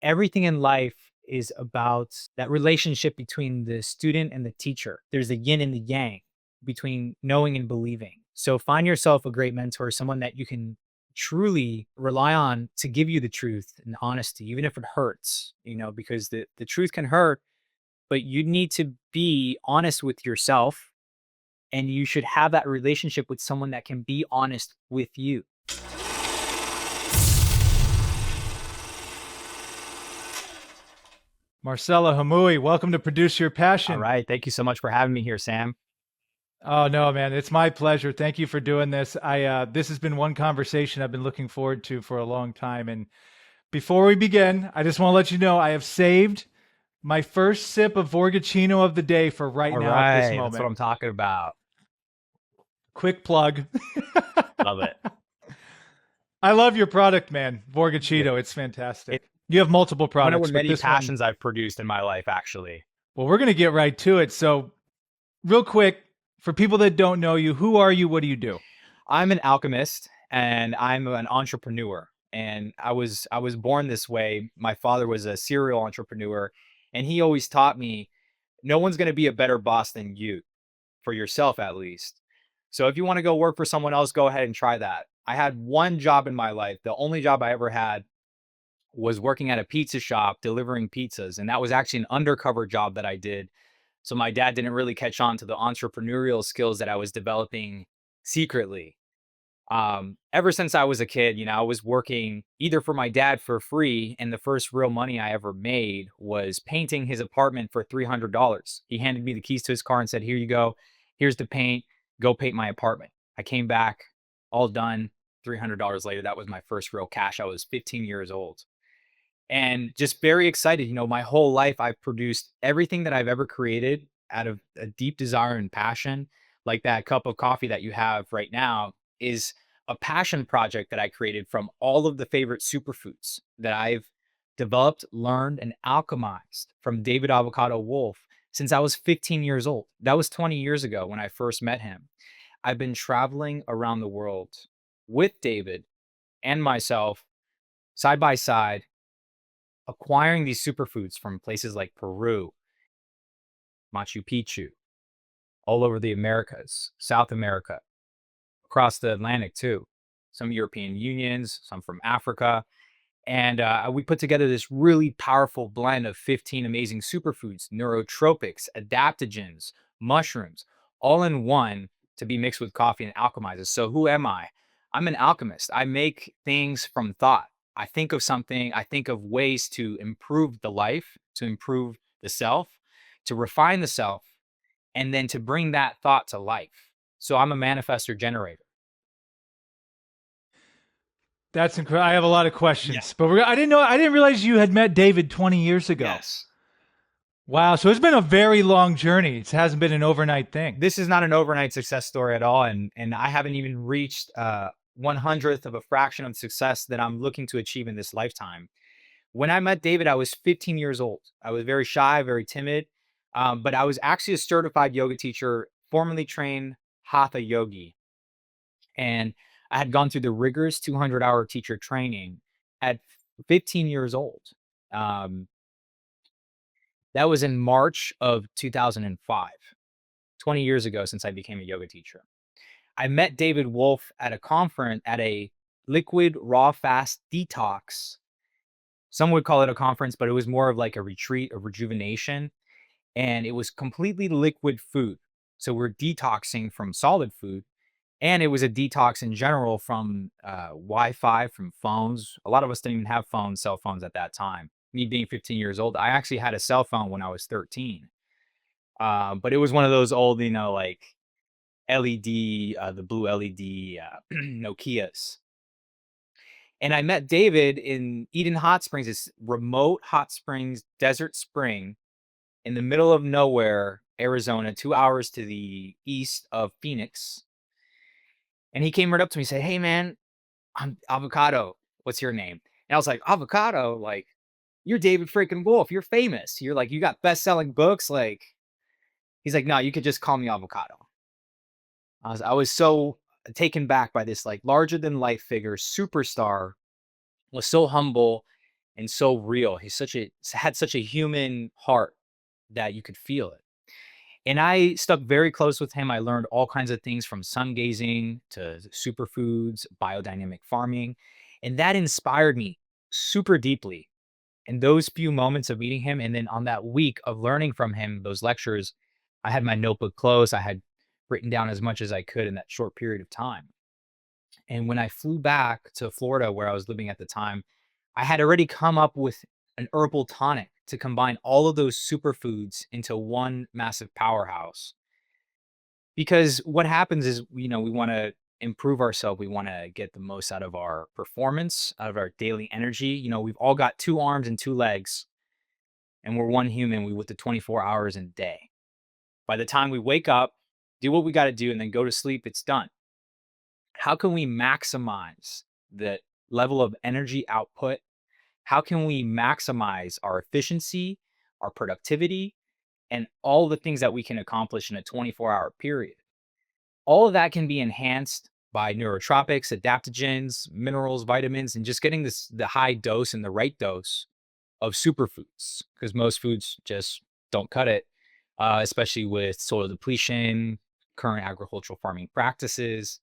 everything in life is about that relationship between the student and the teacher. There's a yin and the yang between knowing and believing. So find yourself a great mentor, someone that you can truly rely on to give you the truth and honesty, even if it hurts, because the truth can hurt, but you need to be honest with yourself, and you should have that relationship with someone that can be honest with you. Marcelo Hamui, welcome to Produce Your All Passion. right. Thank you so much for having me here, Sam. Oh no, man, it's my pleasure. Thank you for doing this. This has been one conversation I've been looking forward to for a long time. And before we begin, I just want to let you know I have saved my first sip of Vorgachino of the day for right All now at this right. That's what moment. I'm talking about. Quick plug. Love it. I love your product, man. Yeah. Vorgachino, it's fantastic. It, You have multiple one of products, the but many this one, passions I've produced in my life, actually. well, we're going to get right to it. So, real quick, for people that don't know you, who are you? What do you do? I'm an alchemist and I'm an entrepreneur. And I was born this way. My father was a serial entrepreneur, and he always taught me no one's going to be a better boss than you, for yourself at least. So if you want to go work for someone else, go ahead and try that. I had one job in my life. The only job I ever had was working at a pizza shop delivering pizzas. And that was actually an undercover job that I did. So my dad didn't really catch on to the entrepreneurial skills that I was developing secretly. Ever since I was a kid, I was working either for my dad for free, and the first real money I ever made was painting his apartment for $300. He handed me the keys to his car and said, "Here you go. Here's the paint. Go paint my apartment." I came back, all done. $300 later, that was my first real cash. I was 15 years old and just very excited. My whole life I've produced everything that I've ever created out of a deep desire and passion. Like that cup of coffee that you have right now is a passion project that I created from all of the favorite superfoods that I've developed, learned, and alchemized from David Avocado Wolfe since I was 15 years old. That was 20 years ago when I first met him. I've been traveling around the world with David and myself side by side, acquiring these superfoods from places like Peru, Machu Picchu, all over the Americas, South America, across the Atlantic too. Some European unions, some from Africa. And we put together this really powerful blend of 15 amazing superfoods, neurotropics, adaptogens, mushrooms, all in one to be mixed with coffee and alchemizes. So who am I? I'm an alchemist. I make things from thought. I think of something, I think of ways to improve the life, to improve the self, to refine the self, and then to bring that thought to life. So I'm a manifestor generator. That's incredible. I have a lot of Yeah. questions, but I didn't know. I didn't realize you had met David 20 years ago. Yes. Wow. So it's been a very long journey. It hasn't been an overnight thing. This is not an overnight success story at all. And I haven't even reached 1/100th of a fraction of success that I'm looking to achieve in this lifetime. When I met David, I was 15 years old. I was very shy, very timid, but I was actually a certified yoga teacher, formerly trained Hatha yogi. And I had gone through the rigorous 200-hour teacher training at 15 years old. Um, that was in March of 2005, 20 years ago since I became a yoga teacher. I met David Wolfe at a conference, at a liquid raw fast detox. Some would call it a conference, but it was more of like a retreat of rejuvenation. And it was completely liquid food. So we're detoxing from solid food. And it was a detox in general from Wi-Fi, from phones. A lot of us didn't even have phones, cell phones at that time. Me being 15 years old, I actually had a cell phone when I was 13. But it was one of those old, like LED, the blue LED Nokias. And I met David in Eden Hot Springs, this remote hot springs, desert spring in the middle of nowhere, Arizona, 2 hours to the east of Phoenix. And he came right up to me and said, "Hey, man, I'm Avocado. What's your name?" And I was like, "Avocado? Like, you're David freaking Wolfe. You're famous. You're like, you got best-selling books." Like, he's like, "No, you could just call me Avocado." I was so taken back by this like larger than life figure, superstar, was so humble and so real. He's such a had such a human heart that you could feel it. And I stuck very close with him. I learned all kinds of things from sun gazing to superfoods, biodynamic farming, and that inspired me super deeply. In those few moments of meeting him, and then on that week of learning from him, those lectures, I had my notebook closed. I had written down as much as I could in that short period of time. And when I flew back to Florida, where I was living at the time, I had already come up with an herbal tonic to combine all of those superfoods into one massive powerhouse. Because what happens is, we want to improve ourselves. We want to get the most out of our performance, out of our daily energy. We've all got two arms and two legs, and we're one human. We with the 24 hours in a day. By the time we wake up, do what we got to do, and then go to sleep, it's done. How can we maximize the level of energy output? How can we maximize our efficiency, our productivity, and all the things that we can accomplish in a 24-hour period? All of that can be enhanced by neurotropics, adaptogens, minerals, vitamins, and just getting the high dose and the right dose of superfoods, because most foods just don't cut it, especially with soil depletion, current agricultural farming practices.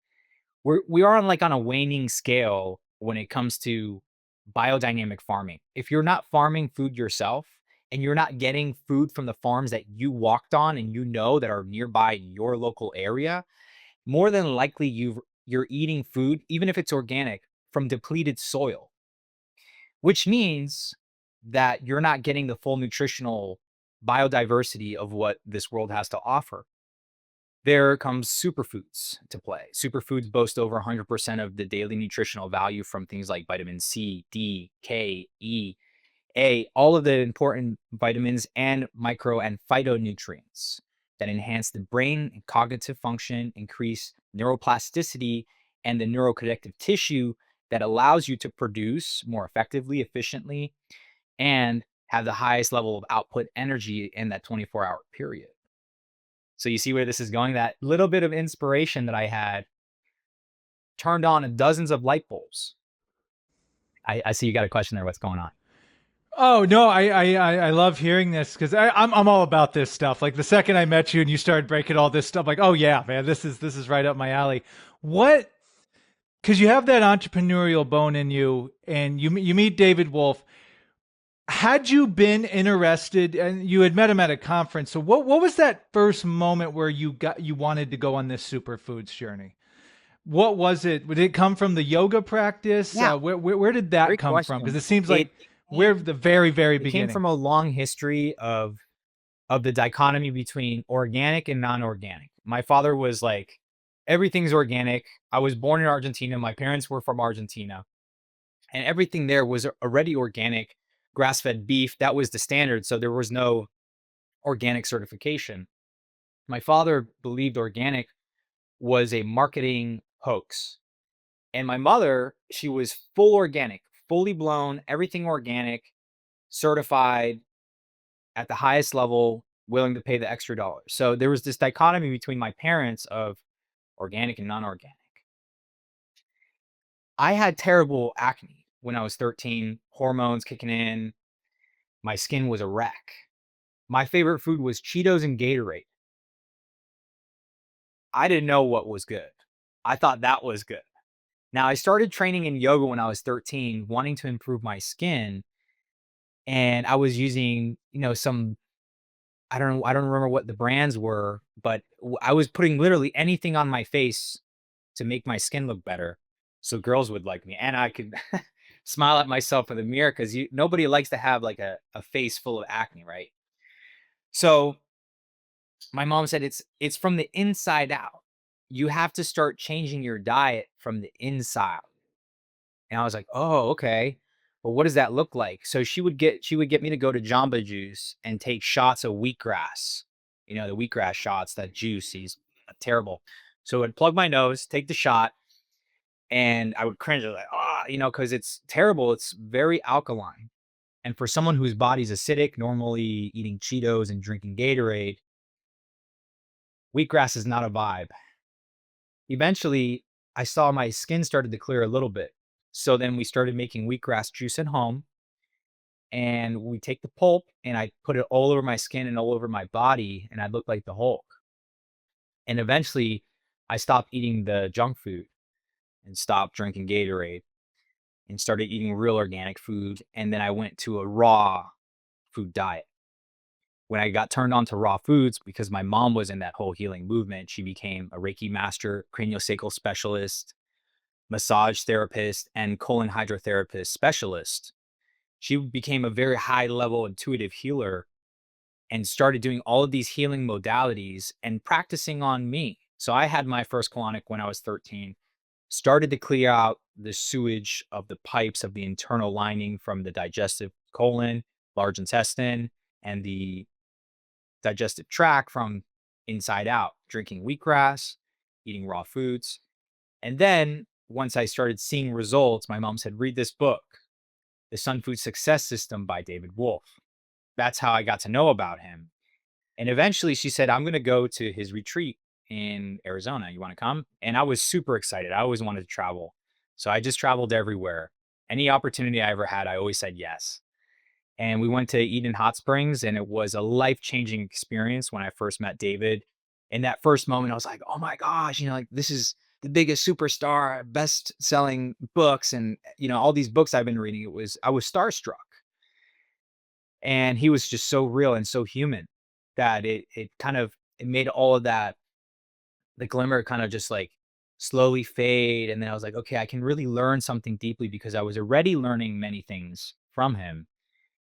We are on a waning scale when it comes to biodynamic farming. If you're not farming food yourself and you're not getting food from the farms that you walked on and that are nearby your local area, more than likely you're eating food, even if it's organic, from depleted soil, which means that you're not getting the full nutritional biodiversity of what this world has to offer. There comes superfoods to play. Superfoods boast over 100% of the daily nutritional value from things like vitamin C, D, K, E, A, all of the important vitamins and micro and phytonutrients that enhance the brain and cognitive function, increase neuroplasticity, and the neuroconnective tissue that allows you to produce more effectively, efficiently, and have the highest level of output energy in that 24-hour period. So you see where this is going? That little bit of inspiration that I had turned on dozens of light bulbs. I see you got a question there. What's going on? Oh no, I love hearing this because I'm all about this stuff. Like the second I met you and you started breaking all this stuff, like oh yeah, man, this is right up my alley. What? Because you have that entrepreneurial bone in you, and you meet David Wolfe. Had you been interested, and you had met him at a conference, so what was that first moment where you wanted to go on this superfoods journey? What was it? Did it come from the yoga practice? Yeah, Where did that great come from? Because question. it seems It like we're the very, very it came beginning. from a long history of the dichotomy between organic and non-organic. My father was like, everything's organic. I was born in Argentina. My parents were from Argentina, and everything there was already organic, grass-fed beef. That was the standard. So there was no organic certification. My father believed organic was a marketing hoax. And my mother, she was full organic, fully blown, everything organic, certified at the highest level, willing to pay the extra dollars. So there was this dichotomy between my parents of organic and non-organic. I had terrible acne when I was 13, hormones kicking in. My skin was a wreck. My favorite food was Cheetos and Gatorade. I didn't know what was good. I thought that was good. Now, I started training in yoga when I was 13, wanting to improve my skin, and I was using, some I don't remember what the brands were, but I was putting literally anything on my face to make my skin look better so girls would like me, and I could smile at myself in the mirror because nobody likes to have like a face full of acne, right? So my mom said it's from the inside out. You have to start changing your diet from the inside. And I was like, "Oh, okay. Well, what does that look like?" So she would get me to go to Jamba Juice and take shots of wheatgrass. The wheatgrass shots, that juice is terrible. So I'd plug my nose, take the shot, and I would cringe. I was like, "Ah," because it's terrible. It's very alkaline. And for someone whose body's acidic, normally eating Cheetos and drinking Gatorade, wheatgrass is not a vibe. Eventually, I saw my skin started to clear a little bit. So then we started making wheatgrass juice at home. and we take the pulp and I put it all over my skin and all over my body, and I look like the Hulk. And eventually, I stopped eating the junk food and stopped drinking Gatorade and started eating real organic food. And then I went to a raw food diet. When I got turned on to raw foods, because my mom was in that whole healing movement, she became a Reiki master, craniosacral specialist, massage therapist, and colon hydrotherapist specialist. She became a very high level intuitive healer and started doing all of these healing modalities and practicing on me. So I had my first colonic when I was 13, started to clear out the sewage of the pipes of the internal lining from the digestive colon, large intestine, and the digestive tract from inside out, drinking wheatgrass, eating raw foods. And then once I started seeing results, my mom said, read this book, The Sun Food Success System by David Wolfe. That's how I got to know about him. And eventually she said, I'm going to go to his retreat in Arizona. You want to come? And I was super excited. I always wanted to travel. So I just traveled everywhere. Any opportunity I ever had, I always said yes. And we went to Eden Hot Springs, and it was a life changing experience when I first met David. In that first moment, I was like, oh my gosh, like this is the biggest superstar, best selling books. And, all these books I've been reading, I was starstruck. And he was just so real and so human that it made all of that, the glimmer kind of just like slowly fade. And then I was like, okay, I can really learn something deeply because I was already learning many things from him.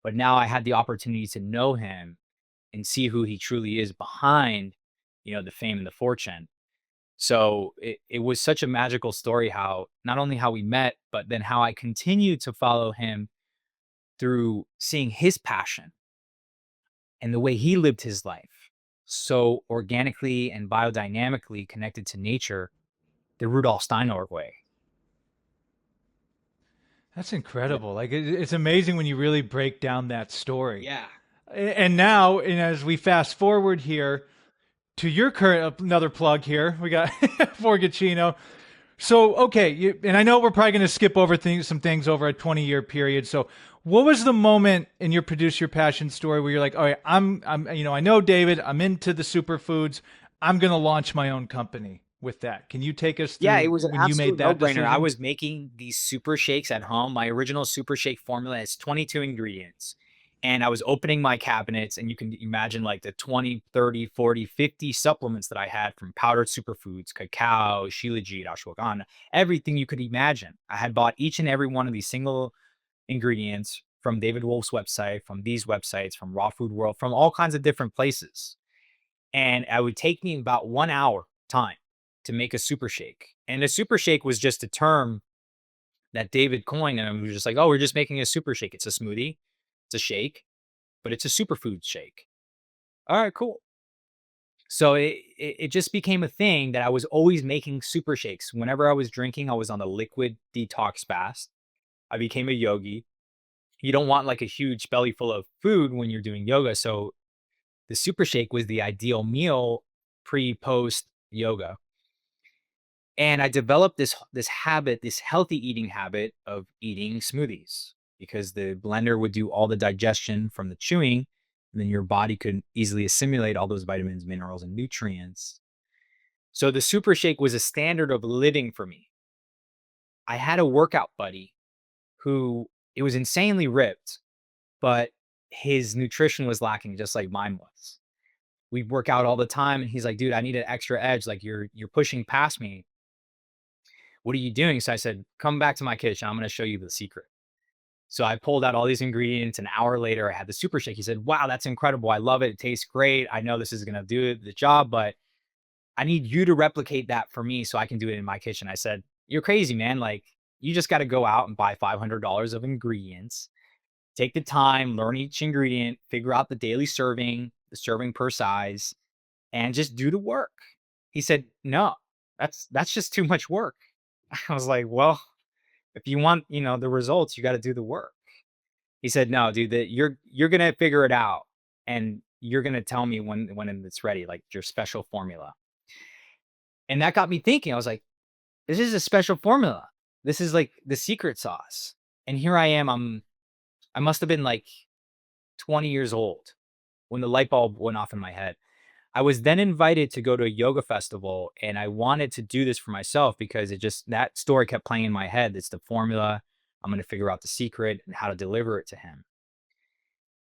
But now I had the opportunity to know him and see who he truly is behind, the fame and the fortune. So it was such a magical story how not only how we met, but then how I continued to follow him through seeing his passion and the way he lived his life so organically and biodynamically connected to nature, the Rudolf Steiner way. That's Yeah. incredible. Like it's amazing when you really break down that story. Yeah. And now, and as we fast forward here to your current another plug here, we got Forgacino. So okay, and I know we're probably going to skip over some things over a 20-year period. So what was the moment in your Produce Your Passion story where you're like, all right, I know David, I'm into the superfoods, I'm going to launch my own company with that. Can you take us Yeah, it through was an when you made absolute that no-brainer. I decision? was making these super shakes at home. My original super shake formula is 22 ingredients. And I was opening my cabinets, and you can imagine like the 20, 30, 40, 50 supplements that I had from powdered superfoods, cacao, shilajit, ashwagandha, everything you could imagine. I had bought each and every one of these single ingredients from David Wolf's website, from these websites, from Raw Food World, from all kinds of different places. And it would take me about 1 hour time to make a super shake. And a super shake was just a term that David coined. And we were just like, oh, we're just making a super shake. It's a smoothie, it's a shake, but it's a superfood shake. All right, cool. So it just became a thing that I was always making super shakes. Whenever I was drinking, I was on a liquid detox fast. I became a yogi. You don't want like a huge belly full of food when you're doing yoga. So the super shake was the ideal meal pre post yoga. And I developed this habit, this healthy eating habit of eating smoothies because the blender would do all the digestion from the chewing, and then your body could easily assimilate all those vitamins, minerals, and nutrients. So the super shake was a standard of living for me. I had a workout buddy who it was insanely ripped, but his nutrition was lacking just like mine was. We'd work out all the time and he's like, dude, I need an extra edge. Like you're pushing past me. What are you doing? So I said, come back to my kitchen. I'm going to show you the secret. So I pulled out all these ingredients. An hour later, I had the super shake. He said, wow, that's incredible. I love it. It tastes great. I know this is going to do the job, but I need you to replicate that for me so I can do it in my kitchen. I said, you're crazy, man. Like, you just got to go out and buy $500 of ingredients, take the time, learn each ingredient, figure out the daily serving, the serving per size, and just do the work. He said, no, that's just too much work. I was like, well, if you want, the results, you got to do the work. He said, no, dude, that you're gonna figure it out and you're gonna tell me when it's ready, like your special formula. And that got me thinking. I was like, this is a special formula. This is like the secret sauce. And here I am. I must have been like 20 years old when the light bulb went off in my head. I was then invited to go to a yoga festival, and I wanted to do this for myself because it just that story kept playing in my head. It's the formula. I'm going to figure out the secret and how to deliver it to him.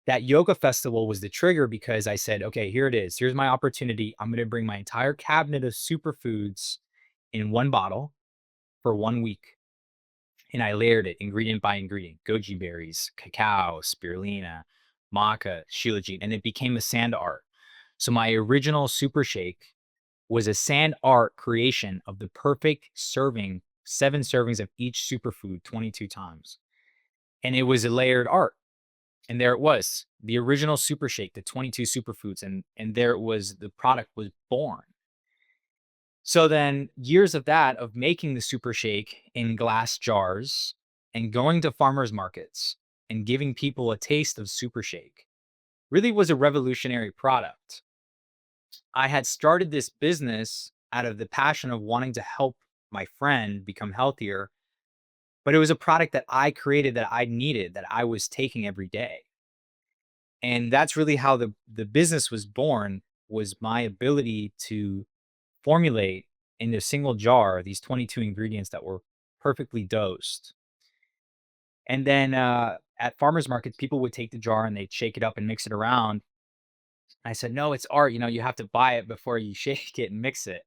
That yoga festival was the trigger because I said, okay, here it is. Here's my opportunity. I'm going to bring my entire cabinet of superfoods in one bottle for 1 week. And I layered it ingredient by ingredient: goji berries, cacao, spirulina, maca, shilajit, and it became a sand art. So my original super shake was a sand art creation of the perfect serving, 7 servings of each superfood 22 times. And it was a layered art. And there it was, the original super shake, the 22 superfoods. And there it was, the product was born. So then years of that, of making the super shake in glass jars and going to farmers markets and giving people a taste of super shake really was a revolutionary product. I had started this business out of the passion of wanting to help my friend become healthier, but it was a product that I created that I needed, that I was taking every day. And that's really how the business was born, was my ability to formulate in a single jar these 22 ingredients that were perfectly dosed. And then at farmers markets, people would take the jar and they'd shake it up and mix it around. I said, no, it's art. You have to buy it before you shake it and mix it.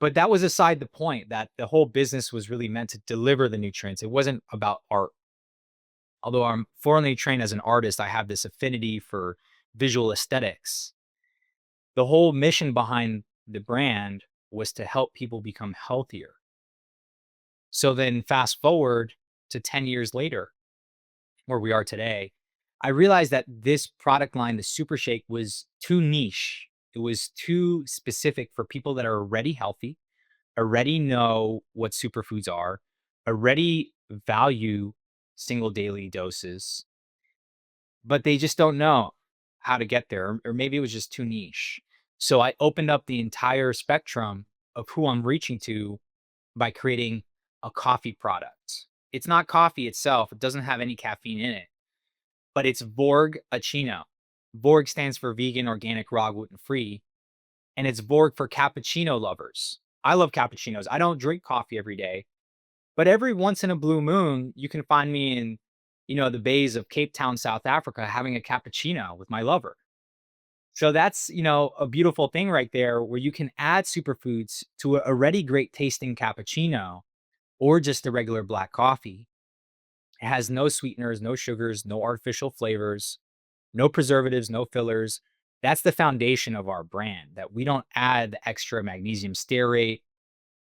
But that was aside the point, that the whole business was really meant to deliver the nutrients. It wasn't about art. Although I'm formally trained as an artist, I have this affinity for visual aesthetics. The whole mission behind the brand was to help people become healthier. So then fast forward to 10 years later, where we are today, I realized that this product line, the Super Shake, was too niche. It was too specific for people that are already healthy, already know what superfoods are, already value single daily doses, but they just don't know how to get there, or maybe it was just too niche. So I opened up the entire spectrum of who I'm reaching to by creating a coffee product. It's not coffee itself, it doesn't have any caffeine in it, but it's VORG Achino. VORG stands for vegan, organic, raw, gluten free, and it's VORG for cappuccino lovers. I love cappuccinos. I don't drink coffee every day, but every once in a blue moon, you can find me in, the bays of Cape Town, South Africa, having a cappuccino with my lover. So that's, a beautiful thing right there, where you can add superfoods to a already great tasting cappuccino or just a regular black coffee. It has no sweeteners, no sugars, no artificial flavors, no preservatives, no fillers. That's the foundation of our brand, that we don't add the extra magnesium stearate,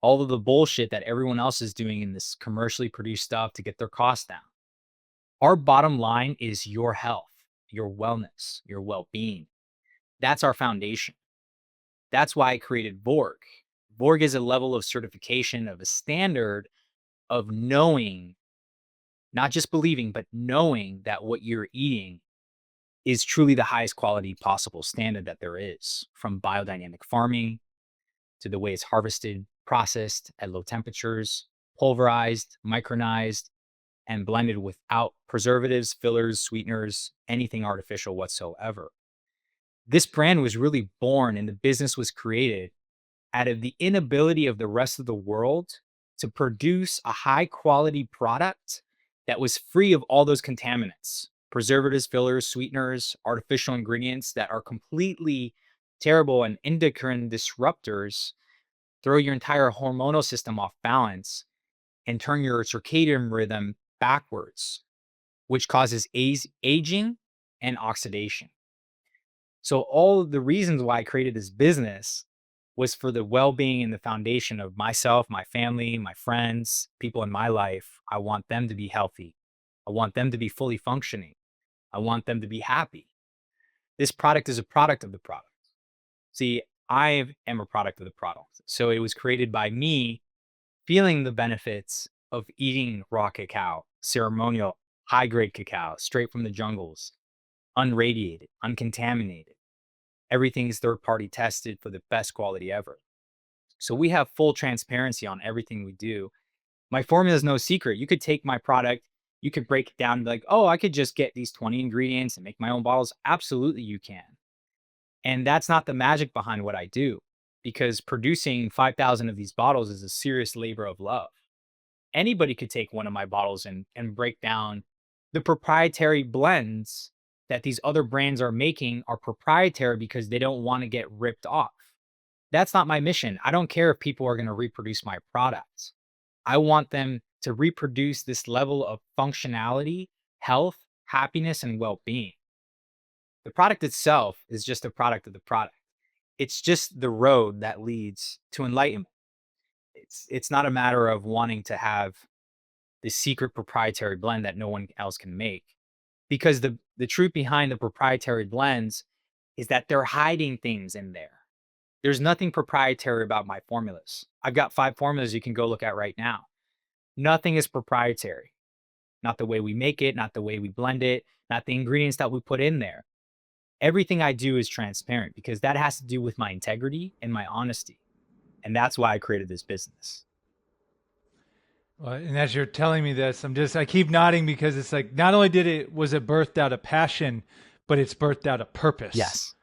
all of the bullshit that everyone else is doing in this commercially produced stuff to get their costs down. Our bottom line is your health, your wellness, your well being. That's our foundation. That's why I created VORG. VORG is a level of certification, of a standard of knowing, not just believing, but knowing that what you're eating is truly the highest quality possible standard that there is, from biodynamic farming to the way it's harvested, processed at low temperatures, pulverized, micronized, and blended without preservatives, fillers, sweeteners, anything artificial whatsoever. This brand was really born and the business was created out of the inability of the rest of the world to produce a high quality product that was free of all those contaminants, preservatives, fillers, sweeteners, artificial ingredients that are completely terrible and endocrine disruptors, throw your entire hormonal system off balance and turn your circadian rhythm backwards, which causes aging and oxidation. So all of the reasons why I created this business was for the well-being and the foundation of myself, my family, my friends, people in my life. I want them to be healthy. I want them to be fully functioning. I want them to be happy. This product is a product of the product. See, I am a product of the product. So it was created by me feeling the benefits of eating raw cacao, ceremonial, high-grade cacao, straight from the jungles, unradiated, uncontaminated. Everything is third party tested for the best quality ever. So we have full transparency on everything we do. My formula is no secret. You could take my product You could break it down like, oh, I could just get these 20 ingredients and make my own bottles. Absolutely, you can. And that's not the magic behind what I do, because producing 5,000 of these bottles is a serious labor of love. Anybody could take one of my bottles and break down the proprietary blends that these other brands are making are proprietary because they don't want to get ripped off. That's not my mission. I don't care if people are going to reproduce my products. I want them to reproduce this level of functionality, health, happiness, and well being. The product itself is just a product of the product. It's just the road that leads to enlightenment. It's not a matter of wanting to have the secret proprietary blend that no one else can make. Because the truth behind the proprietary blends is that they're hiding things in there. There's nothing proprietary about my formulas. I've got 5 formulas you can go look at right now. Nothing is proprietary. Not the way we make it, not the way we blend it, not the ingredients that we put in there. Everything I do is transparent because that has to do with my integrity and my honesty. And that's why I created this business. Well, and as you're telling me this, I keep nodding because it's like, not only was it birthed out of passion, but it's birthed out of purpose. Yes.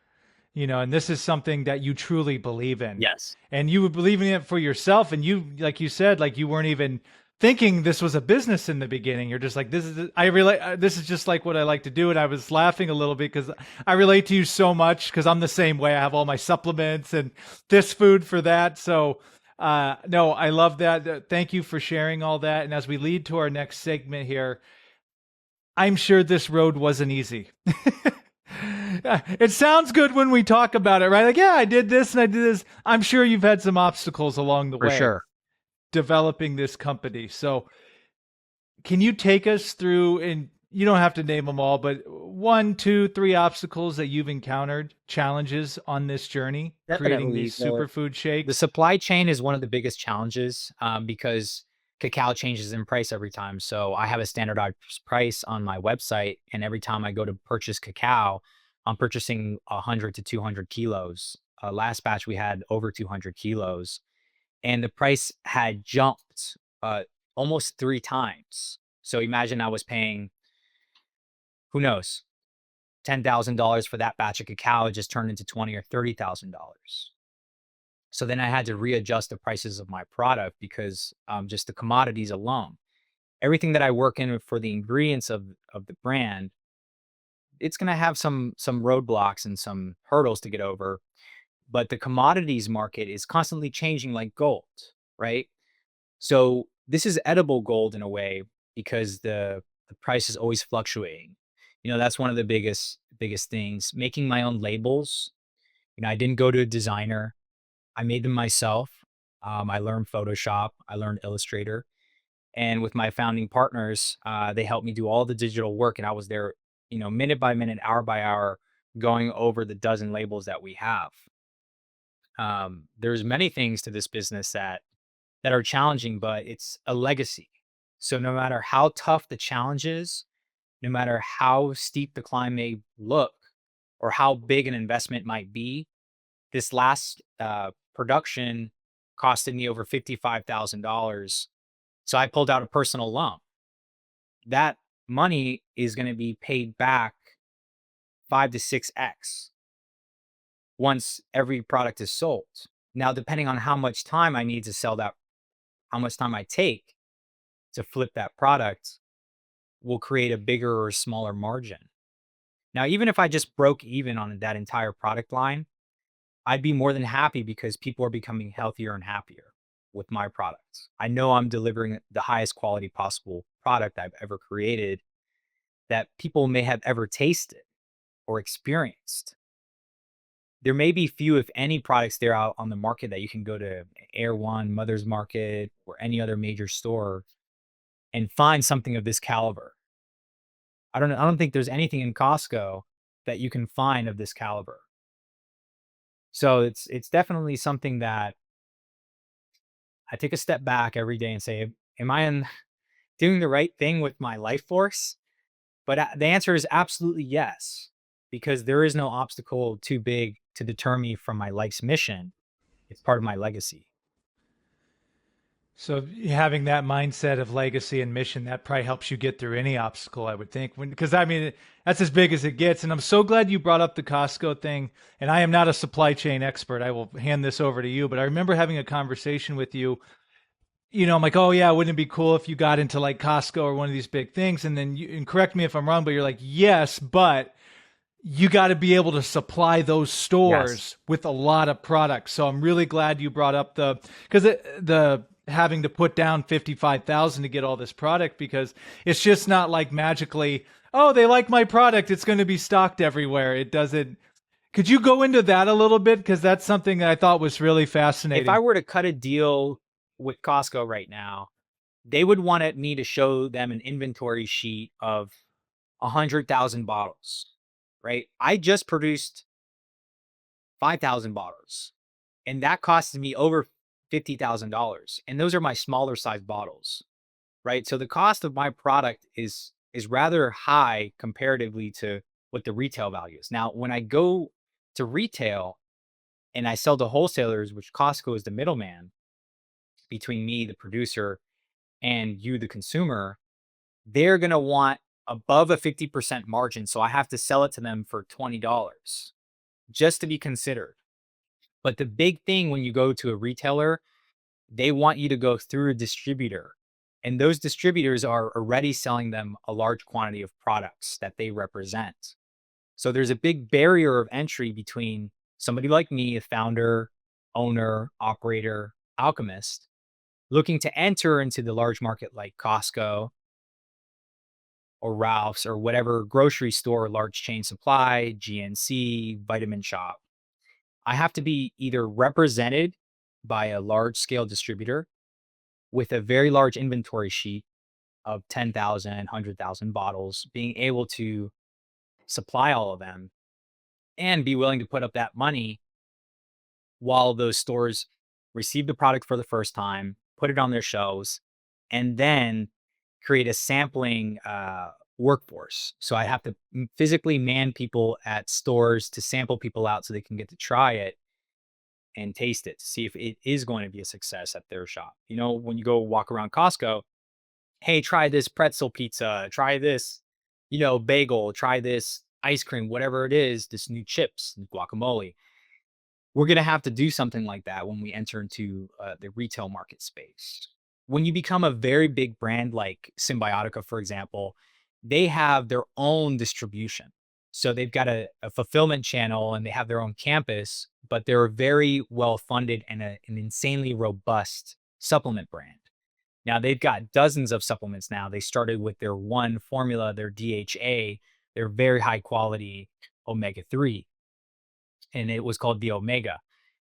And this is something that you truly believe in. Yes. And you would believe in it for yourself. And you, like you said, like you weren't even thinking this was a business in the beginning. You're just like, this is just like what I like to do. And I was laughing a little bit because I relate to you so much because I'm the same way. I have all my supplements and this food for that. So no, I love that. Thank you for sharing all that. And as we lead to our next segment here, I'm sure this road wasn't easy. It sounds good when we talk about it, right? Like, yeah, I did this and I did this. I'm sure you've had some obstacles along the For way sure. developing this company. So can you take us through, and you don't have to name them all, but 1, 2, 3 obstacles that you've encountered, challenges on this journey, creating Definitely. these superfood The shakes? supply chain is one of the biggest challenges because cacao changes in price every time. So I have a standardized price on my website, and every time I go to purchase cacao, I'm purchasing 100 to 200 kilos. Last batch we had over 200 kilos, and the price had jumped almost 3 times. So imagine I was paying, who knows, $10,000 for that batch of cacao. It just turned into 20 or $30,000. So then I had to readjust the prices of my product because just the commodities alone, everything that I work in for the ingredients of the brand, it's going to have some roadblocks and some hurdles to get over. But the commodities market is constantly changing like gold, right? So this is edible gold in a way because the price is always fluctuating. That's one of the biggest things. Making my own labels. I didn't go to a designer. I made them myself. I learned Photoshop. I learned Illustrator. And with my founding partners, they helped me do all the digital work. And I was there, minute by minute, hour by hour, going over the dozen labels that we have. There's many things to this business that are challenging, but it's a legacy. So no matter how tough the challenge is, no matter how steep the climb may look, or how big an investment might be, this last production costed me over $55,000. So I pulled out a personal loan. That money is going to be paid back 5 to 6x once every product is sold. Now, depending on how much time I need to sell that, how much time I take to flip that product will create a bigger or smaller margin. Now, even if I just broke even on that entire product line, I'd be more than happy because people are becoming healthier and happier with my products. I know I'm delivering the highest quality possible product I've ever created that people may have ever tasted or experienced. There may be few, if any, products there out on the market that you can go to Air One, Mother's Market, or any other major store and find something of this caliber. I don't think there's anything in Costco that you can find of this caliber. So it's definitely something that I take a step back every day and say, am I doing the right thing with my life force? But the answer is absolutely yes, because there is no obstacle too big to deter me from my life's mission. It's part of my legacy. So having that mindset of legacy and mission, that probably helps you get through any obstacle, I would think. Because I mean, that's as big as it gets. And I'm so glad you brought up the Costco thing. And I am not a supply chain expert. I will hand this over to you. But I remember having a conversation with you. I'm like, oh yeah, wouldn't it be cool if you got into like Costco or one of these big things? And then and correct me if I'm wrong, but you're like, yes, but you got to be able to supply those Yes. stores with a lot of products. So I'm really glad you brought up the having to put down 55,000 to get all this product, because it's just not like magically, oh, they like my product, it's going to be stocked everywhere. It doesn't. Could you go into that a little bit, because that's something that I thought was really If I fascinating. were to cut a deal with Costco right now, they would want me to show them an inventory sheet of 100,000 bottles, right? I just produced 5,000 bottles, and that costed me over $50,000. And those are my smaller size bottles, right? So the cost of my product is rather high comparatively to what the retail value is. Now, when I go to retail and I sell to wholesalers, which Costco is the middleman between me, the producer, and you, the consumer, they're going to want above a 50% margin. So I have to sell it to them for $20 just to be considered. But the big thing when you go to a retailer, they want you to go through a distributor. And those distributors are already selling them a large quantity of products that they represent. So there's a big barrier of entry between somebody like me, a founder, owner, operator, alchemist, looking to enter into the large market like Costco or Ralph's or whatever grocery store, large chain supply, GNC, vitamin shop. I have to be either represented by a large scale distributor with a very large inventory sheet of 10,000, 100,000 bottles, being able to supply all of them and be willing to put up that money while those stores receive the product for the first time, put it on their shelves, and then create a sampling workforce. So I have to physically man people at stores to sample people out so they can get to try it and taste it to see if it is going to be a success at their shop. When you go walk around Costco, hey, try this pretzel pizza, try this, bagel, try this ice cream, whatever it is, this new chips, guacamole. We're going to have to do something like that when we enter into the retail market space. When you become a very big brand like Symbiotica, for example, they have their own distribution. So they've got a fulfillment channel and they have their own campus, but they're a very well funded and an insanely robust supplement brand. Now they've got dozens of supplements now. They started with their one formula, their DHA, their very high quality omega 3, and it was called the Omega.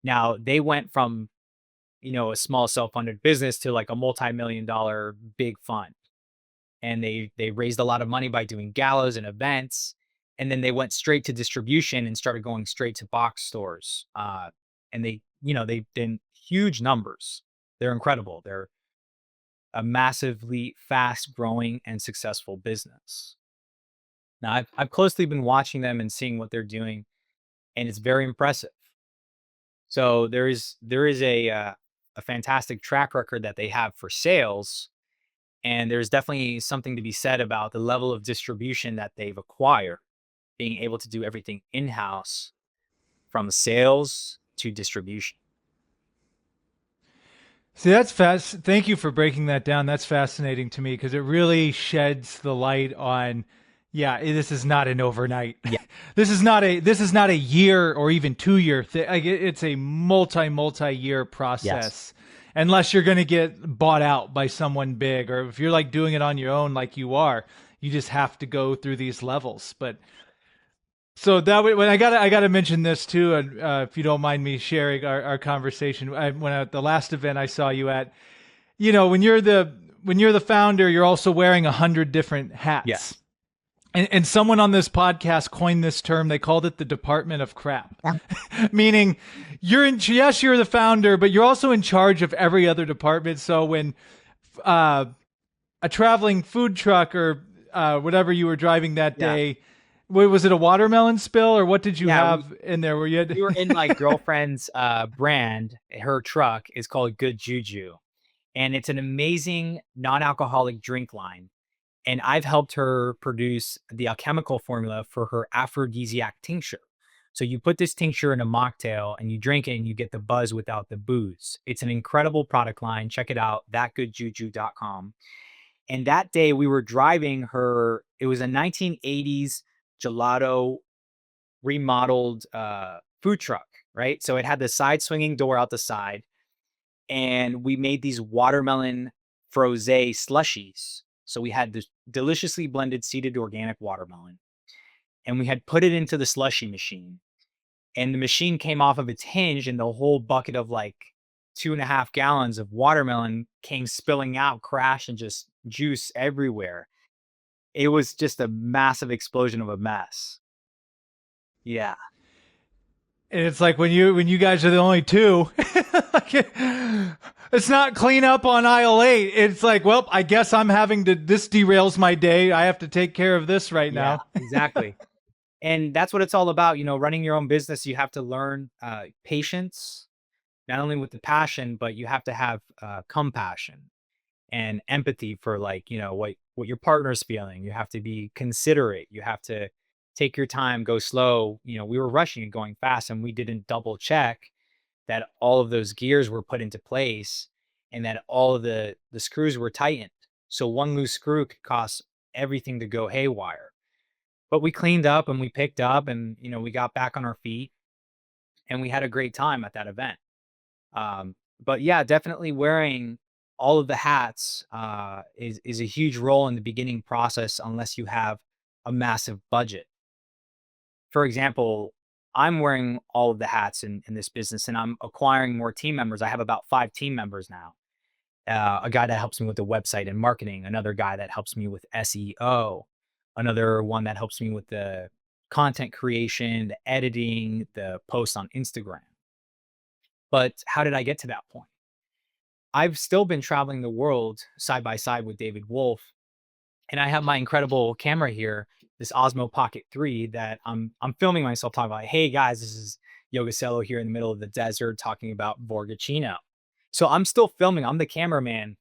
Now they went from, a small self-funded business to like a multi-million dollar big fund. And they raised a lot of money by doing galas and events. And then they went straight to distribution and started going straight to box stores. And they've been huge numbers. They're incredible. They're a massively fast growing and successful business. Now, I've closely been watching them and seeing what they're doing, and it's very impressive. So there is a fantastic track record that they have for sales, and there's definitely something to be said about the level of distribution that they've acquired, being able to do everything in house from sales to distribution. See, that's fast. Thank you for breaking that down. That's fascinating to me, because it really sheds the light on, yeah, this is not an overnight. Yeah. This is not a year or even 2 year thing. Like it's a multi-year Yes. process. Unless you're going to get bought out by someone big, or if you're like doing it on your own, like you are, you just have to go through these levels. But so that when I gotta mention this too, and if you don't mind me sharing our conversation, when at the last event I saw you at, when you're the founder, you're also wearing 100 different hats. Yes. And someone on this podcast coined this term. They called it the Department of Crap, meaning yes, you're the founder, but you're also in charge of every other department. So when a traveling food truck or whatever you were driving that Yeah. day, was it a watermelon spill, or what did you Yeah, have in there? Where you had We were in my girlfriend's brand. Her truck is called Good Juju. and it's an amazing non-alcoholic drink line. And I've helped her produce the alchemical formula for her aphrodisiac tincture. So you put this tincture in a mocktail and you drink it and you get the buzz without the booze. It's an incredible product line. Check it out, thatgoodjuju.com. And that day we were driving her, it was a 1980s gelato remodeled food truck, right? So it had the side swinging door out the side, and we made these watermelon froze slushies. So we had this deliciously blended seeded organic watermelon, and we had put it into the slushy machine, and the machine came off of its hinge, and the whole bucket of like 2.5 gallons of watermelon came spilling out, crashed, and just juice everywhere. It was just a massive explosion of a mess. Yeah. And it's like when you guys are the only two, like it's not clean up on aisle 8. It's like, well, I guess I'm having to. This derails my day. I have to take care of this right Yeah, now. exactly. And that's what it's all about. Running your own business, you have to learn patience, not only with the passion, but you have to have compassion and empathy for like, what your partner's feeling. You have to be considerate. You have to take your time, go slow. We were rushing and going fast, and we didn't double check that all of those gears were put into place and that all of the screws were tightened. So one loose screw could cause everything to go haywire. But we cleaned up and we picked up, and we got back on our feet, and we had a great time at that event. But yeah, definitely wearing all of the hats is a huge role in the beginning process unless you have a massive budget. For example, I'm wearing all of the hats in this business, and I'm acquiring more team members. I have about 5 team members now. A guy that helps me with the website and marketing, another guy that helps me with SEO, another one that helps me with the content creation, the editing, the posts on Instagram. But how did I get to that point? I've still been traveling the world side by side with David Wolfe, and I have my incredible camera here, this Osmo Pocket 3 that I'm filming myself talking about, hey guys, this is Yogacello here in the middle of the desert talking about Vorgachino. So I'm still filming. I'm the cameraman.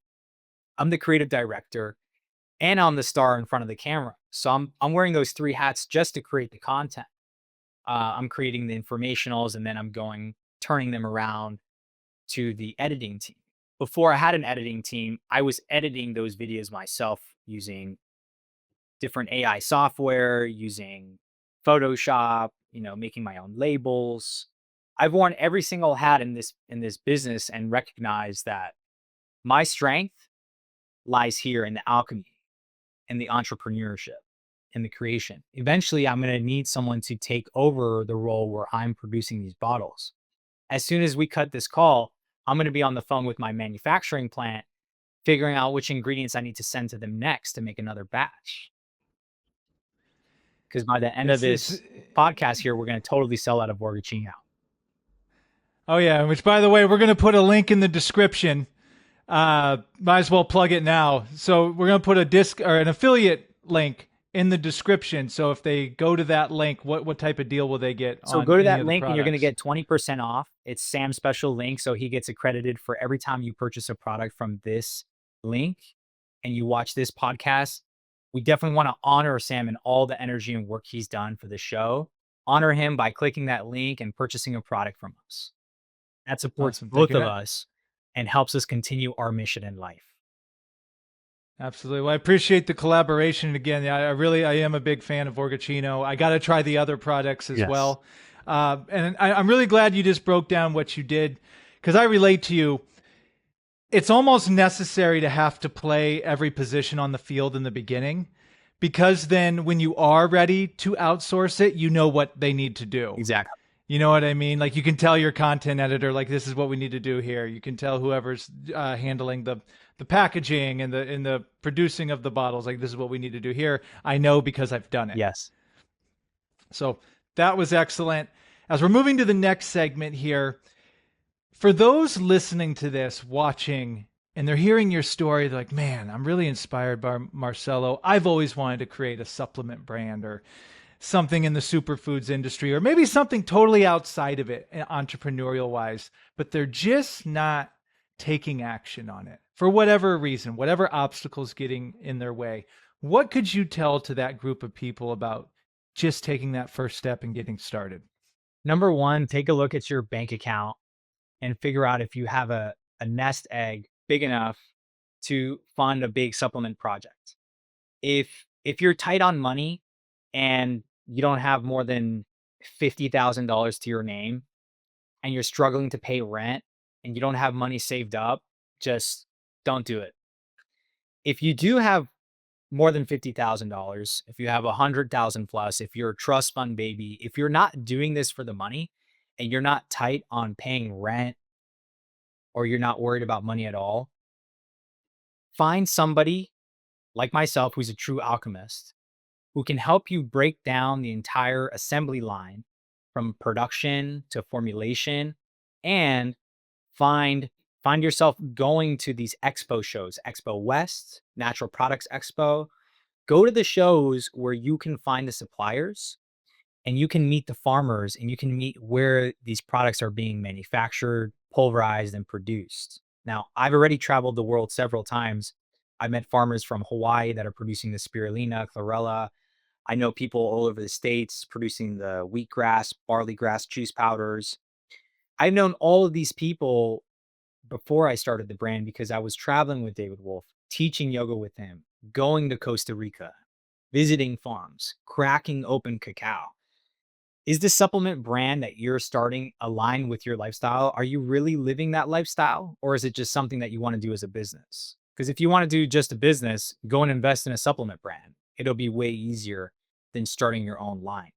I'm the creative director, and I'm the star in front of the camera. So I'm wearing those 3 hats just to create the content. I'm creating the informationals, and then I'm turning them around to the editing team. Before I had an editing team, I was editing those videos myself using different AI software, using Photoshop, making my own labels. I've worn every single hat in this business and recognized that my strength lies here in the alchemy and the entrepreneurship and the creation. Eventually, I'm going to need someone to take over the role where I'm producing these bottles. As soon as we cut this call, I'm going to be on the phone with my manufacturing plant, figuring out which ingredients I need to send to them next to make another batch. Because by the end of It's this podcast here, we're going to totally sell out of Vorgachino. Oh yeah, which by the way, we're going to put a link in the description. Might as well plug it now. So we're going to put a disc or an affiliate link in the description. So if they go to that link, what type of deal will they get? So on go to any that of the link and you're going to products? get 20% off. It's Sam's special link. So he gets accredited for every time you purchase a product from this link and you watch this podcast. We definitely want to honor Sam and all the energy and work he's done for the show. Honor him by clicking that link and purchasing a product from us. That supports Awesome. Thank both you. of us and helps us continue our mission in life. Absolutely. Well, I appreciate the collaboration. Again, I am a big fan of Vorgachino. I got to try the other products as Yes. well. And I'm really glad you just broke down what you did, because I relate to you. It's almost necessary to have to play every position on the field in the beginning, because then when you are ready to outsource it, you know what they need to do. Exactly. You know what I mean? Like you can tell your content editor, like, this is what we need to do here. You can tell whoever's handling the packaging and the producing of the bottles, like, this is what we need to do here. I know because I've done it. Yes. So that was excellent. As we're moving to the next segment here, for those listening to this, watching, and they're hearing your story, they're like, man, I'm really inspired by Marcelo. I've always wanted to create a supplement brand or something in the superfoods industry, or maybe something totally outside of it, entrepreneurial wise, but they're just not taking action on it for whatever reason, whatever obstacles getting in their way. What could you tell to that group of people about just taking that first step and getting started? Number one, take a look at your bank account and figure out if you have a nest egg big enough to fund a big supplement project. If you're tight on money and you don't have more than $50,000 to your name and you're struggling to pay rent and you don't have money saved up, just don't do it. If you do have more than $50,000, if you have 100,000 plus, if you're a trust fund baby, if you're not doing this for the money and you're not tight on paying rent or you're not worried about money at all, find somebody like myself who's a true alchemist who can help you break down the entire assembly line from production to formulation and find find yourself going to these expo shows, Expo West, Natural Products Expo. Go to the shows where you can find the suppliers and you can meet the farmers and you can meet where these products are being manufactured, pulverized, and produced. Now, I've already traveled the world several times. I met farmers from Hawaii that are producing the spirulina, chlorella. I know people all over the states producing the wheatgrass, barley grass juice powders. I've known all of these people before I started the brand because I was traveling with David Wolfe, teaching yoga with him, going to Costa Rica, visiting farms, cracking open cacao. Is this supplement brand that you're starting aligned with your lifestyle? Are you really living that lifestyle? Or is it just something that you want to do as a business? Because if you want to do just a business, go and invest in a supplement brand. It'll be way easier than starting your own line.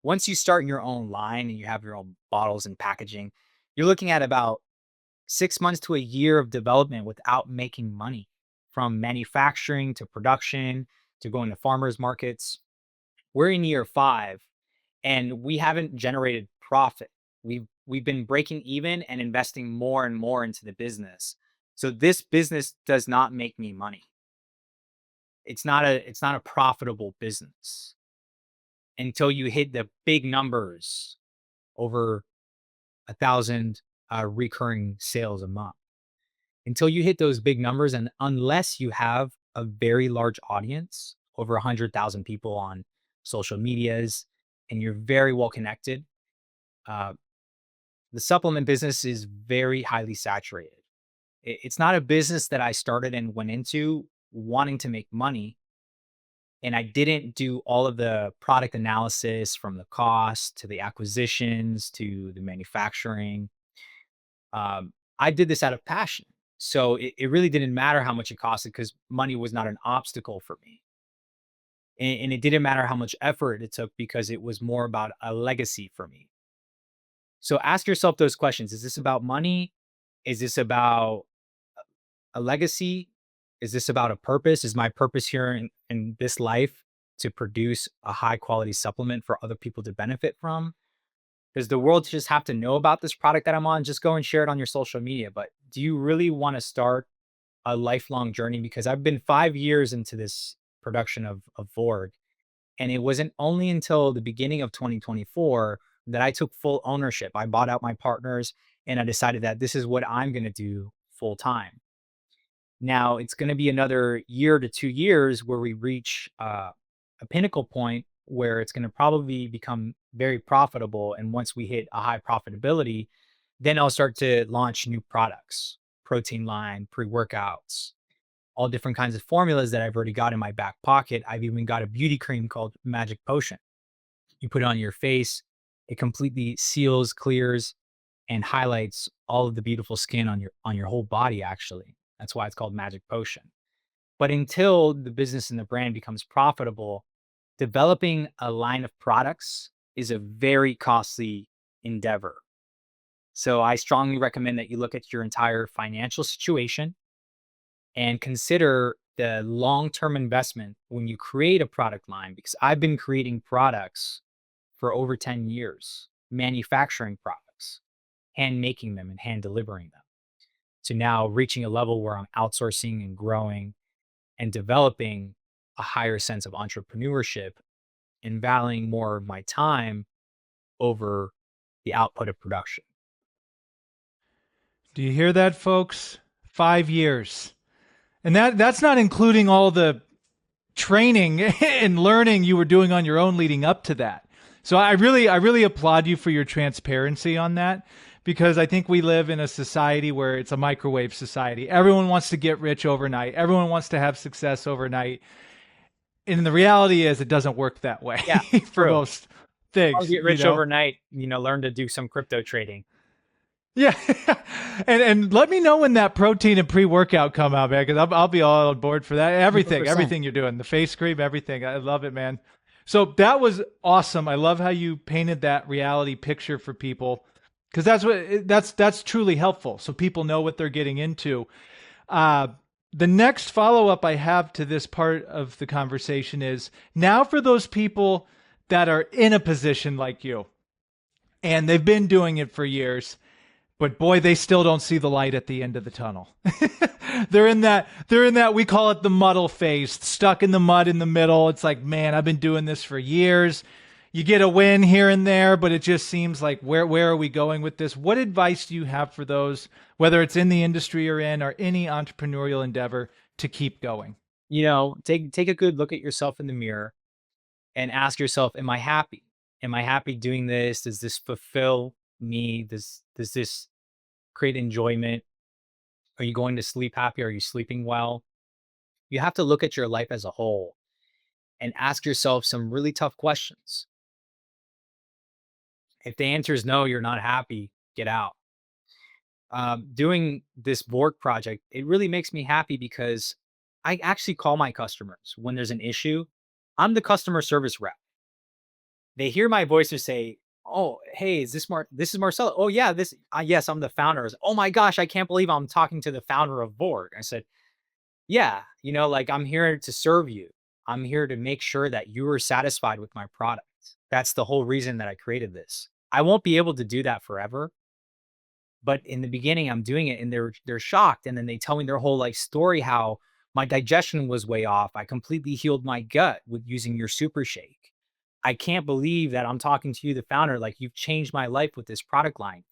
Once you start your own line and you have your own bottles and packaging, you're looking at about 6 months to a year of development without making money from manufacturing to production to going to farmers markets. We're in year 5 and we haven't generated profit. We've been breaking even and investing more and more into the business. So this business does not make me money. It's not a profitable business until you hit the big numbers over 1,000 recurring sales a month. Until you hit those big numbers, and unless you have a very large audience, over 100,000 people on social medias, and you're very well connected, uh, the supplement business is very highly saturated. It's not a business that I started and went into wanting to make money. And I didn't do all of the product analysis from the cost to the acquisitions to the manufacturing. I did this out of passion. So it really didn't matter how much it costed because money was not an obstacle for me. And it didn't matter how much effort it took because it was more about a legacy for me. So ask yourself those questions. Is this about money? Is this about a legacy? Is this about a purpose? Is my purpose here in this life to produce a high quality supplement for other people to benefit from? Does the world just have to know about this product that I'm on? Just go and share it on your social media. But do you really want to start a lifelong journey? Because I've been 5 years into this production of VORG. And it wasn't only until the beginning of 2024 that I took full ownership. I bought out my partners and I decided that this is what I'm going to do full time. Now it's going to be another year to 2 years where we reach a pinnacle point where it's going to probably become very profitable. And once we hit a high profitability, then I'll start to launch new products, protein line, pre workouts, all different kinds of formulas that I've already got in my back pocket. I've even got a beauty cream called Magic Potion. You put it on your face, it completely seals, clears, and highlights all of the beautiful skin on your whole body actually. That's why it's called Magic Potion. But until the business and the brand becomes profitable, developing a line of products is a very costly endeavor. So I strongly recommend that you look at your entire financial situation and consider the long-term investment when you create a product line because I've been creating products for over 10 years, manufacturing products, hand making them and hand delivering them. To now reaching a level where I'm outsourcing and growing and developing a higher sense of entrepreneurship and valuing more of my time over the output of production. Do you hear that, folks? 5 years. And that's not including all the training and learning you were doing on your own leading up to that. So I really applaud you for your transparency on that, because I think we live in a society where it's a microwave society. Everyone wants to get rich overnight. Everyone wants to have success overnight. And the reality is it doesn't work that way Yeah, for true. most I'll things, get you rich know? overnight, learn to do some crypto trading. Yeah. And let me know when that protein and pre-workout come out, man, because I'll be all on board for that. Everything, 100%. everything you're doing, the face cream, everything. I love it, man. So that was awesome. I love how you painted that reality picture for people, because that's truly helpful. So people know what they're getting into. Uh, the next follow up I have to this part of the conversation is now for those people that are in a position like you and they've been doing it for years, but boy, they still don't see the light at the end of the tunnel. They're in that we call it the muddle phase, stuck in the mud in the middle. It's like, man, I've been doing this for years. You get a win here and there, but it just seems like where are we going with this? What advice do you have for those, whether it's in the industry you're in or any entrepreneurial endeavor, to keep going? Take a good look at yourself in the mirror and ask yourself, am I happy? Am I happy doing this? Does this fulfill me? Does this create enjoyment? Are you going to sleep happy? Are you sleeping well? You have to look at your life as a whole and ask yourself some really tough questions. If the answer is no, you're not happy, get out. Doing this Borg project, it really makes me happy because I actually call my customers when there's an issue. I'm the customer service rep. They hear my voice and say, "Oh, hey, is this This is Marcelo. Oh, yeah, this. Yes, I'm the founder." I was, oh my gosh, I can't believe I'm talking to the founder of Borg. I said, "Yeah, like I'm here to serve you. I'm here to make sure that you are satisfied with my product. That's the whole reason that I created this. I won't be able to do that forever, but in the beginning, I'm doing it, and they're shocked, and then they tell me their whole life story, how my digestion was way off. I completely healed my gut with using your super shake. I can't believe that I'm talking to you, the founder. Like, you've changed my life with this product line."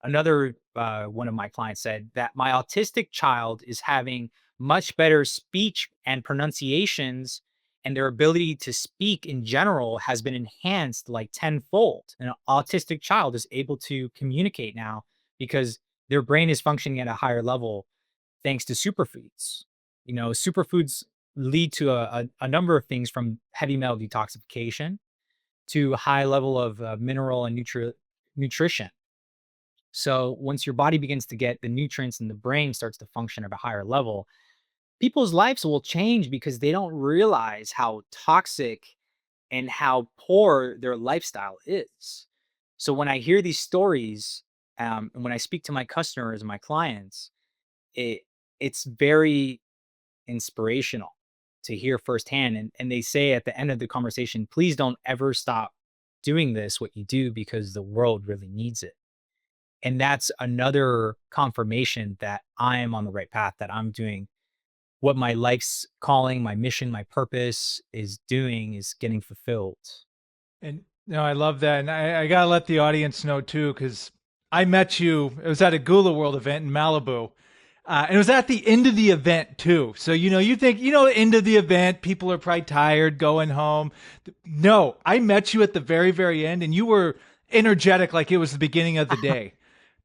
Another one of my clients said that my autistic child is having much better speech and pronunciations, and their ability to speak in general has been enhanced like tenfold. An autistic child is able to communicate now because their brain is functioning at a higher level thanks to superfoods. Superfoods lead to a number of things, from heavy metal detoxification to high level of mineral and nutrition. So once your body begins to get the nutrients and the brain starts to function at a higher level, people's lives will change because they don't realize how toxic and how poor their lifestyle is. So when I hear these stories, and when I speak to my customers and my clients, it it's very inspirational to hear firsthand. And they say at the end of the conversation, please don't ever stop doing this, what you do, because the world really needs it. And that's another confirmation that I am on the right path, that I'm doing what my life's calling, my mission, my purpose is doing, is getting fulfilled. And no, I love that. And I got to let the audience know too, because I met you, it was at a Gula World event in Malibu. And it was at the end of the event too. So, you think, end of the event, people are probably tired going home. No, I met you at the very, very end, and you were energetic like it was the beginning of the day,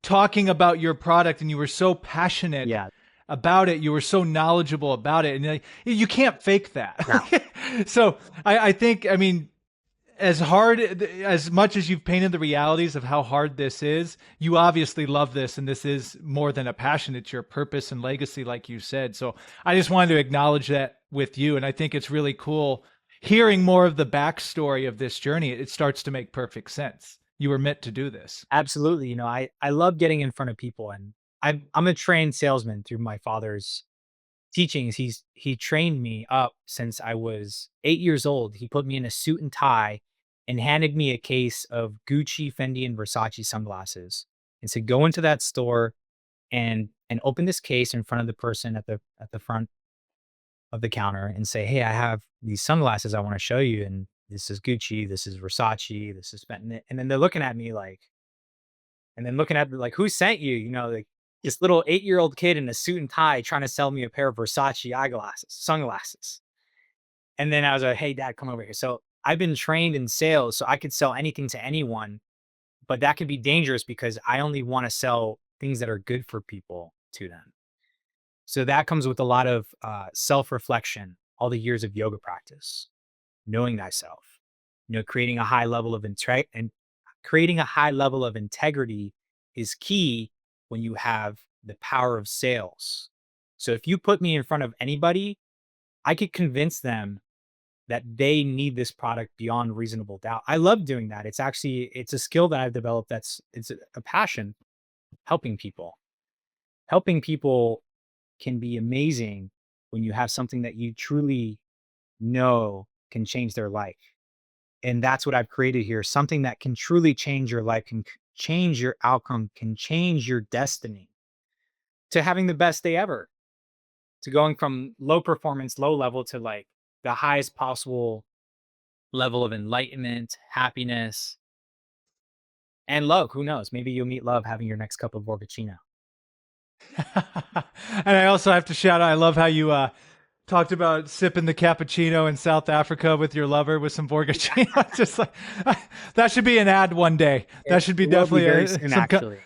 talking about your product, and you were so passionate Yeah. about it. You were so knowledgeable about it. And you can't fake that. No. So I think, I mean, as much as you've painted the realities of how hard this is, you obviously love this, and this is more than a passion. It's your purpose and legacy, like you said. So I just wanted to acknowledge that with you. And I think it's really cool hearing more of the backstory of this journey. It starts to make perfect sense. You were meant to do this. Absolutely. I love getting in front of people, and I'm a trained salesman through my father's teachings. He trained me up since I was 8 years old. He put me in a suit and tie and handed me a case of Gucci, Fendi, and Versace sunglasses and said, "Go into that store and open this case in front of the person at the front of the counter and say, 'Hey, I have these sunglasses I want to show you, and this is Gucci, this is Versace, this is Fendi.'" And then they're looking at me like, and then looking at me like, "Who sent you?" This little 8-year-old kid in a suit and tie trying to sell me a pair of Versace eyeglasses, sunglasses. And then I was like, "Hey, dad, come over here." So I've been trained in sales, so I could sell anything to anyone, but that can be dangerous because I only want to sell things that are good for people to them. So that comes with a lot of self reflection, all the years of yoga practice, knowing thyself, creating a high level of and creating a high level of integrity is key when you have the power of sales. So if you put me in front of anybody, I could convince them that they need this product beyond reasonable doubt. I love doing that. It's a skill that I've developed it's a passion, helping people. Helping people can be amazing when you have something that you truly know can change their life. And that's what I've created here, something that can truly change your life, can change your outcome, can change your destiny to having the best day ever, to going from low performance, low level to like the highest possible level of enlightenment, happiness, and love. Who knows? Maybe you'll meet love having your next cup of Vorgacino. And I also have to shout out, I love how you talked about sipping the cappuccino in South Africa with your lover with some Borgachino. Just like that should be an ad one day. That should be It will be definitely very soon, actually.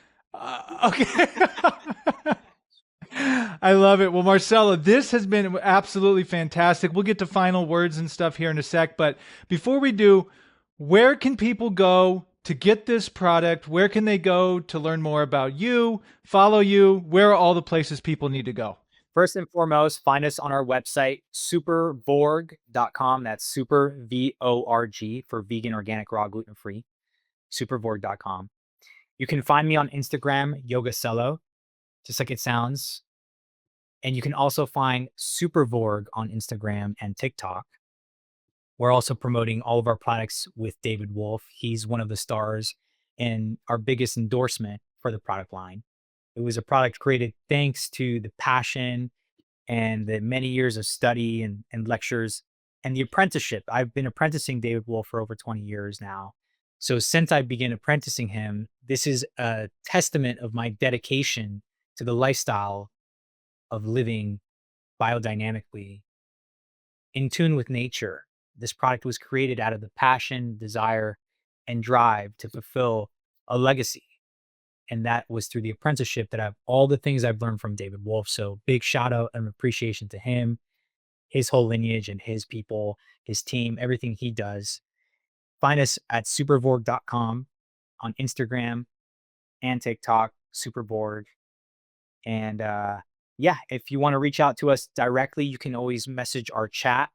okay. I love it. Well, Marcelo, this has been absolutely fantastic. We'll get to final words and stuff here in a sec, but before we do, where can people go to get this product? Where can they go to learn more about you, follow you? Where are all the places people need to go? First and foremost, find us on our website, supervorg.com. That's super VORG for vegan, organic, raw, gluten free. Supervorg.com. You can find me on Instagram, Yogacello, just like it sounds. And you can also find Supervorg on Instagram and TikTok. We're also promoting all of our products with David Wolfe. He's one of the stars and our biggest endorsement for the product line. It was a product created thanks to the passion and the many years of study and lectures and the apprenticeship. I've been apprenticing David Wolfe for over 20 years now. So since I began apprenticing him, this is a testament of my dedication to the lifestyle of living biodynamically in tune with nature. This product was created out of the passion, desire, and drive to fulfill a legacy. And that was through the apprenticeship that I've all the things I've learned from David Wolfe. So big shout out and appreciation to him, his whole lineage and his people, his team, everything he does. Find us at supervorg.com on Instagram and TikTok, Superborg. And yeah, if you want to reach out to us directly, you can always message our chat.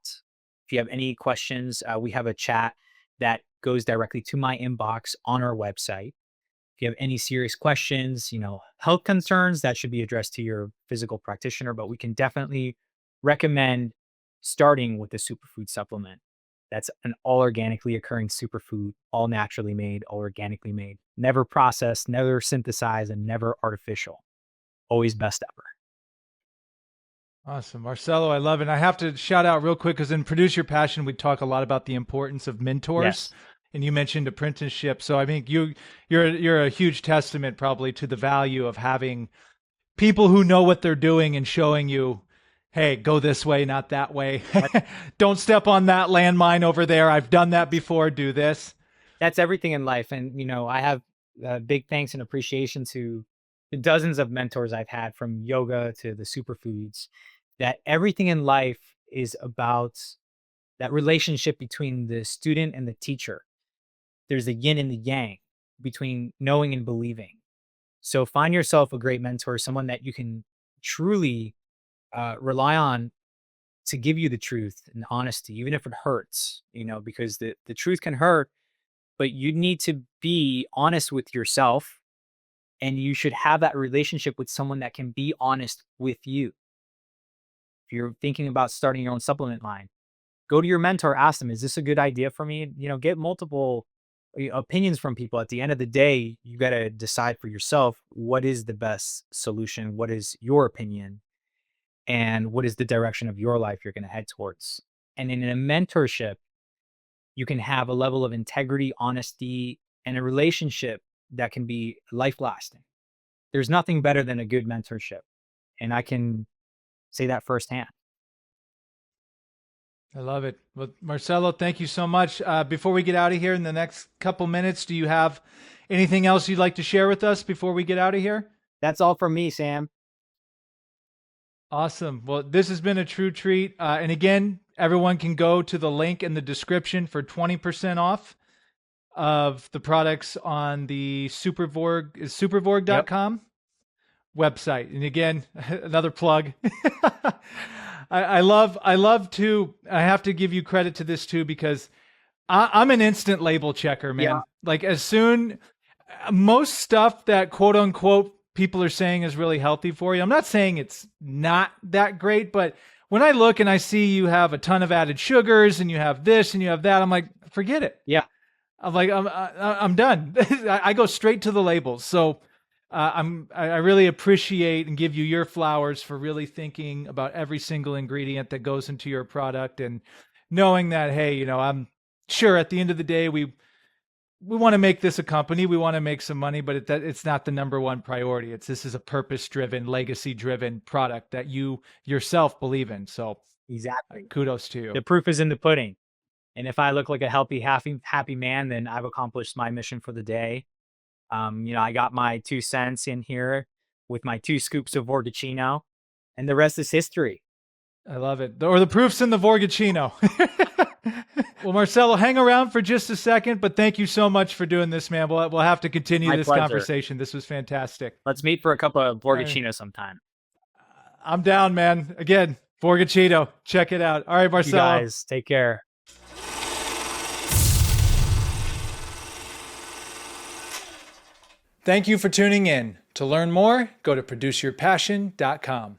If you have any questions, we have a chat that goes directly to my inbox on our website. If you have any serious questions, health concerns, that should be addressed to your physical practitioner, but we can definitely recommend starting with the superfood supplement. That's an all organically occurring superfood, all naturally made, all organically made, never processed, never synthesized, and never artificial. Always best ever. Awesome. Marcelo, I love it. And I have to shout out real quick because in Produce Your Passion, we talk a lot about the importance of mentors. Yes. And you mentioned apprenticeship. So I mean you're a huge testament probably to the value of having people who know what they're doing and showing you, hey, go this way, not that way. Don't step on that landmine over there. I've done that before. Do this. That's everything in life. And, I have big thanks and appreciation to the dozens of mentors I've had from yoga to the superfoods, that everything in life is about that relationship between the student and the teacher. There's the yin and the yang between knowing and believing. So find yourself a great mentor, someone that you can truly rely on to give you the truth and honesty, even if it hurts, because the truth can hurt, but you need to be honest with yourself and you should have that relationship with someone that can be honest with you. If you're thinking about starting your own supplement line, go to your mentor, ask them, is this a good idea for me? Get multiple opinions from people. At the end of the day, you got to decide for yourself what is the best solution, what is your opinion, and what is the direction of your life you're going to head towards. And in a mentorship, you can have a level of integrity, honesty, and a relationship that can be life lasting. there's nothing better than a good mentorship. And I can say that firsthand. I love it. Well, Marcelo, thank you so much. Before we get out of here in the next couple minutes, do you have anything else you'd like to share with us before we get out of here? That's all from me, Sam. Awesome. Well, this has been a true treat. And again, everyone can go to the link in the description for 20% off of the products on the Supervorg, is supervorg.com website. And again, another plug. I love to, I have to give you credit to this too, because I'm an instant label checker, man. Yeah. Like as soon, most stuff that quote unquote people are saying is really healthy for you. I'm not saying it's not that great, but when I look and I see you have a ton of added sugars and you have this and you have that, I'm like, forget it. Yeah. I'm like, I'm done. I go straight to the labels. So I really appreciate and give you your flowers for really thinking about every single ingredient that goes into your product and knowing that, hey, you know, I'm sure at the end of the day, we want to make this a company. We want to make some money, but it's not the number one priority. This is a purpose-driven, legacy-driven product that you yourself believe in. So Exactly. kudos to you. The proof is in the pudding. And if I look like a healthy, happy man, then I've accomplished my mission for the day. You know, I got my 2 cents in here with my 2 scoops of Vorgachino, and the rest is history. I love it. Or the proof's in the Vorgachino. Well, Marcelo, hang around for just a second, but thank you so much for doing this, man. We'll have to continue this conversation. This was fantastic. Let's meet for a cup of Vorgachino sometime. I'm down, man. Again, Vorgachino. Check it out. All right, Marcelo. You guys, take care. Thank you for tuning in. To learn more, go to produceyourpassion.com.